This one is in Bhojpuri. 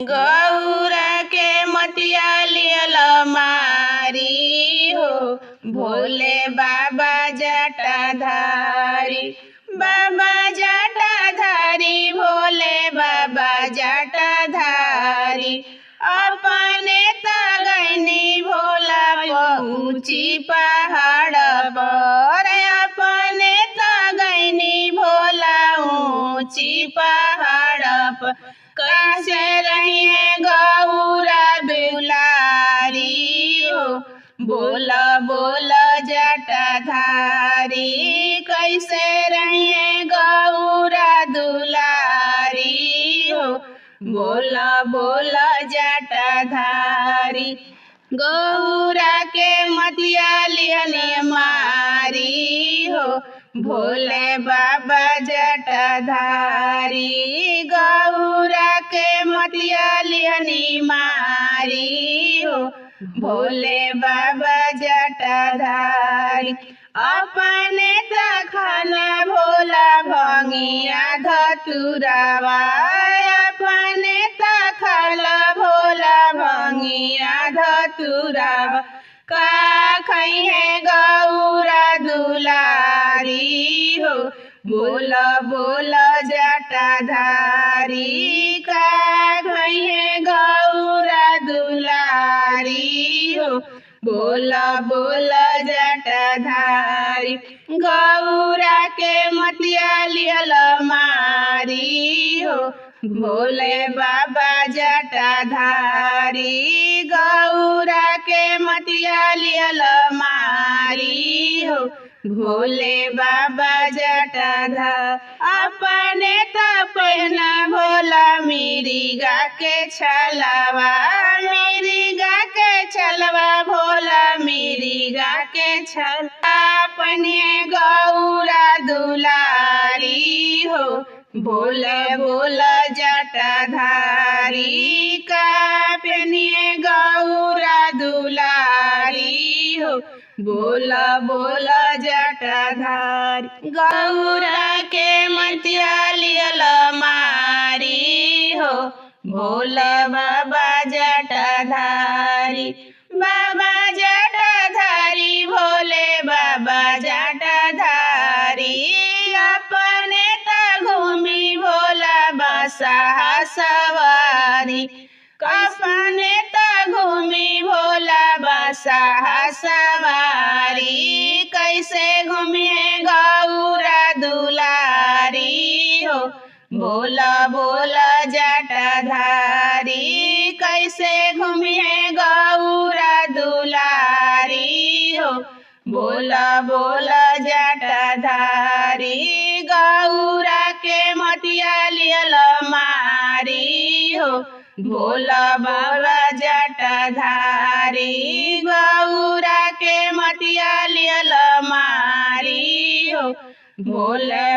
गौरा के मतिया लियल मारी हो, भोले बाबा जटाधारी। बाबा जटाधारी, भोले बाबा जटाधारी। अपने तगैनी भोला ऊंची पहाड़ पर, अपने तगैनी भोला ऊंची पहाड़ पर। कैसे रही है गौरा दुलारी हो, बोला बोला जटाधारी। कैसे रही है गौरा दुलारी हो, बोला बोला जटाधारी। गौरा के मतिया लिहले मारी हो, भोले बाबा जटाधारी। गौरा के मतिया लिहनी मारी हो, भोले बाबा जटाधारी। अपने तखना भोला भंगिया धतुरावा, अपने तखला भोला भंगिया धतुरावा। का खई है गौरा दुलारी हो, बोला बोला जटाधारी। का खई है गौरा दुलारी हो, बोला बोला जटाधारी। गौरा के मतिया लियल मारी हो, भोले बाबा जटाधारी। गौरा के मतिया लियल मारी हो, भोले बाबा जटाधारी। अपने तपना भोला मिरिगा के छलवा, मिरिगा के छलवा भोला मिरिगा के छल। अपने गौरा दुलारी हो, बोले बोला जटाधारी। का अपने गौरा दुलारी हो, बोला बोला जटाधारी। गौरा के मतिया लियल मारी हो, भोला बाबा जटाधारी। बाबा जटाधारी, भोले बाबा जटाधारी। अपने त घूमी भोला बसहा सवारी, अपने त घूमी भोला बसहा सवारी। कैसे घूमिए गौरा दुलारी हो, बोला बोला जटाधारी। कैसे घूमिए गौरा दुलारी हो, बोला बोला जटाधारी। गौरा के मतिया लियल मारी हो, भोला बाबा जटाधारी। गौरा के मतिया लियल मारी हो, भोले